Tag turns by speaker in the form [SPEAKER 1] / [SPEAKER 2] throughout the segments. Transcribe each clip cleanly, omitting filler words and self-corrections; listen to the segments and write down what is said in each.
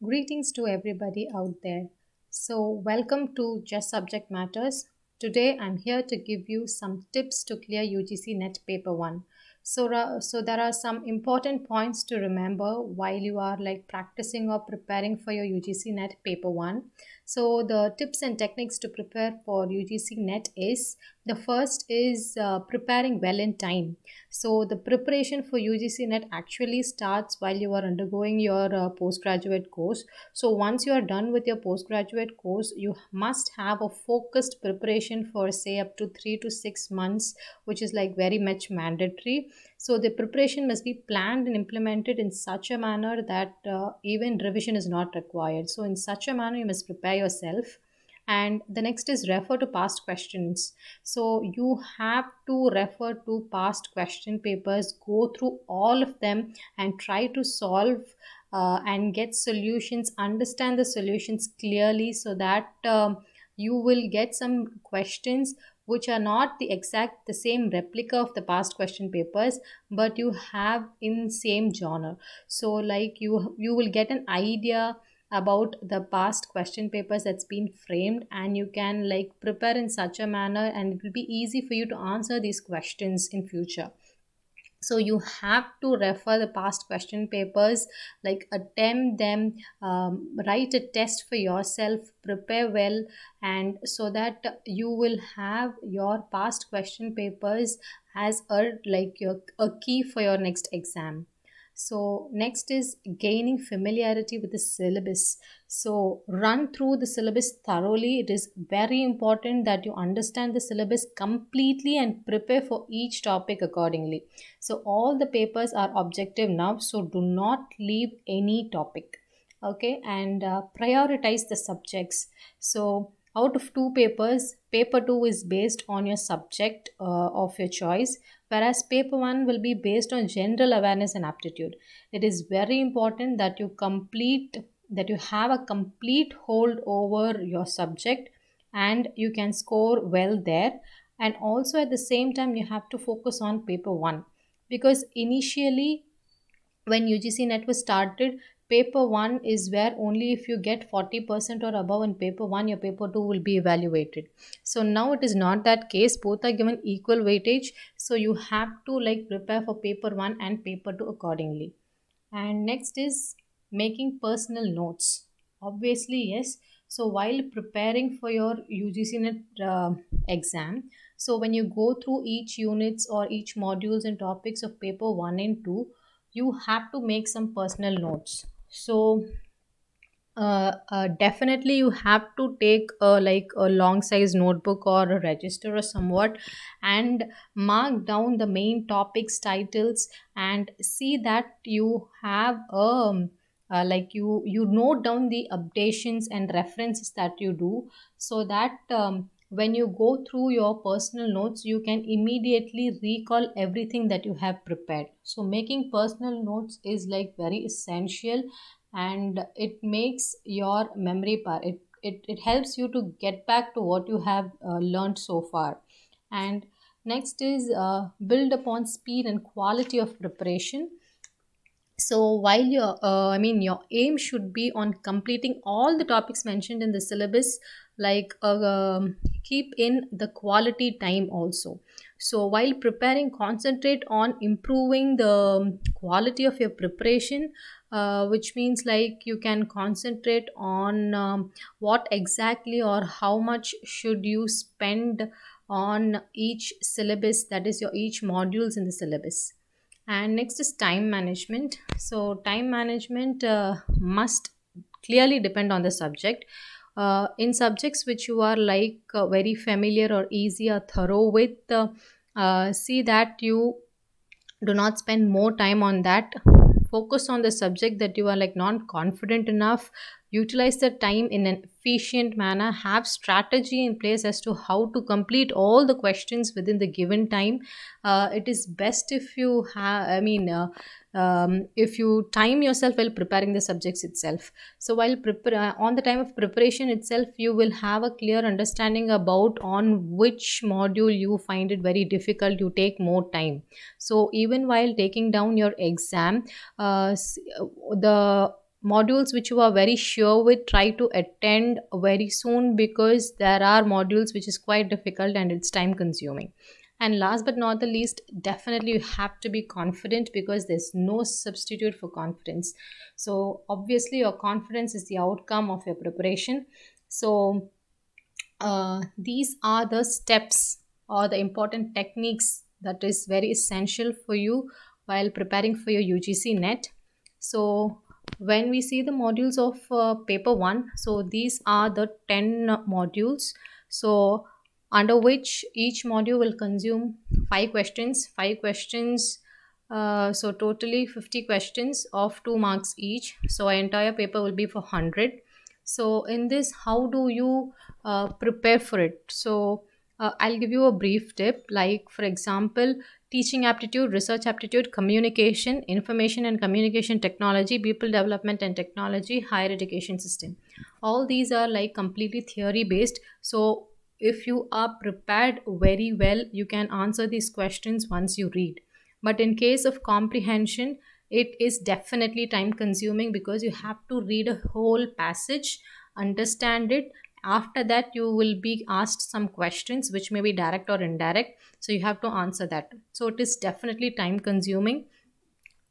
[SPEAKER 1] Greetings to everybody out there. Welcome to Just Subject Matters. Today, I'm here to give you some tips to clear UGC NET Paper 1. So there are some important points to remember while you are practicing or preparing for your UGC NET Paper 1. So, the tips and techniques to prepare for UGC NET is the first is preparing well in time. So the preparation for UGC NET actually starts while you are undergoing your postgraduate course. So once you are done with your postgraduate course, you must have a focused preparation for say up to 3 to 6 months, which is like very much mandatory. So the preparation must be planned and implemented in such a manner that even revision is not required. So in such a manner, you must prepare yourself. And the next is refer to past questions. So you have to refer to past question papers, go through all of them and try to solve and get solutions, understand the solutions clearly so that you will get some questions which are not the same replica of the past question papers, but you have in same genre. So you will get an idea about the past question papers that's been framed, and you can prepare in such a manner and it will be easy for you to answer these questions in future. So you have to refer the past question papers, attempt them, write a test for yourself, prepare well, and so that you will have your past question papers as a key for your next exam. So next is gaining familiarity with the syllabus. So run through the syllabus thoroughly. It is very important that you understand the syllabus completely and prepare for each topic accordingly. So all the papers are objective now, so do not leave any topic. Okay, and prioritize the subjects. So out of two papers, paper 2 is based on your subject of your choice, whereas paper 1 will be based on general awareness and aptitude. It is very important that you have a complete hold over your subject and you can score well there. And also at the same time, you have to focus on paper 1, because initially when UGC NET was started, paper 1 is where only if you get 40% or above in paper 1, your paper 2 will be evaluated. So now it is not that case, both are given equal weightage. So you have to prepare for paper 1 and paper 2 accordingly. And next is making personal notes. Obviously, yes. So while preparing for your UGC NET exam, so when you go through each units or each modules and topics of paper 1 and 2, you have to make some personal notes. So definitely you have to take a long size notebook or a register or somewhat, and mark down the main topics titles, and see that you have you note down the updations and references that you do, so that when you go through your personal notes you can immediately recall everything that you have prepared. So making personal notes is very essential, and it makes your memory power. It helps you to get back to what you have learned so far. And next is build upon speed and quality of preparation. So while your aim should be on completing all the topics mentioned in the syllabus, keep in the quality time also. So while preparing, concentrate on improving the quality of your preparation, which means you can concentrate on what exactly or how much should you spend on each syllabus, that is your each modules in the syllabus. And next is time management. So time management must clearly depend on the subject. In subjects which you are very familiar or easy or thorough with, see that you do not spend more time on that. Focus on the subject that you are not confident enough. Utilize the time in an efficient manner. Have strategy in place as to how to complete all the questions within the given time. It is best if you have if you time yourself while preparing the subjects itself. So while on the time of preparation itself, you will have a clear understanding about on which module you find it very difficult, you take more time. So even while taking down your exam, the modules which you are very sure with, try to attend very soon, because there are modules which is quite difficult and it's time consuming. And last but not the least, definitely you have to be confident, because there's no substitute for confidence. So obviously your confidence is the outcome of your preparation. So these are the steps or the important techniques that is very essential for you while preparing for your UGC net. So when we see the modules of paper 1, so these are the 10 modules, so under which each module will consume 5 questions, so totally 50 questions of 2 marks each, so an entire paper will be for 100. So in this, how do you prepare for it? So I'll give you a brief tip, like for example, teaching aptitude, research aptitude, communication, information and communication technology, people development and technology, higher education system. All these are like completely theory based. So if you are prepared very well, you can answer these questions once you read. But in case of comprehension, it is definitely time consuming, because you have to read a whole passage, understand it. After that, you will be asked some questions which may be direct or indirect, so you have to answer that. So it is definitely time consuming.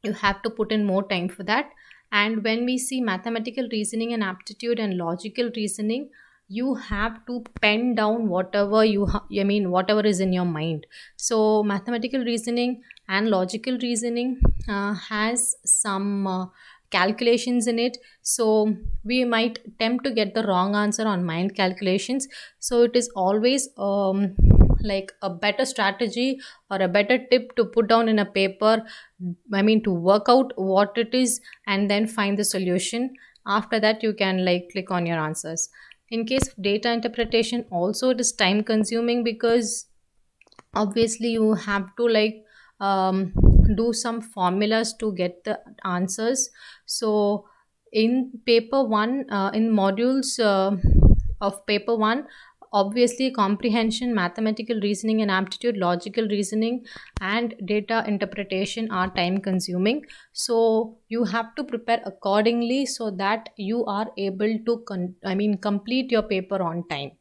[SPEAKER 1] You have to put in more time for that. And when we see mathematical reasoning and aptitude and logical reasoning, you have to pen down whatever I mean whatever is in your mind. So mathematical reasoning and logical reasoning has some calculations in it, so we might attempt to get the wrong answer on mind calculations. So it is always like a better strategy or a better tip to put down in a paper, I mean to work out what it is and then find the solution. After that, you can like click on your answers. In case of data interpretation, also it is time consuming, because obviously you have to like um, do some formulas to get the answers. So in paper 1, in modules of paper 1, obviously comprehension, mathematical reasoning and aptitude, logical reasoning and data interpretation are time consuming. So you have to prepare accordingly, so that you are able to complete your paper on time.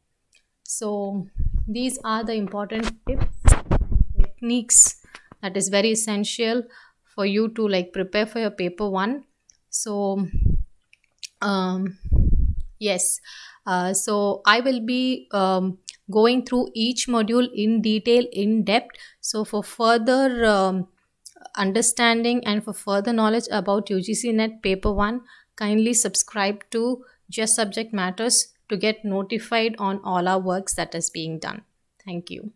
[SPEAKER 1] So these are the important tips and techniques that is very essential for you to like prepare for your paper 1. So um yes, so I will be going through each module in detail, in depth. So for further understanding and for further knowledge about UGC net paper 1, kindly subscribe to Just Subject Matters to get notified on all our works that is being done. Thank you.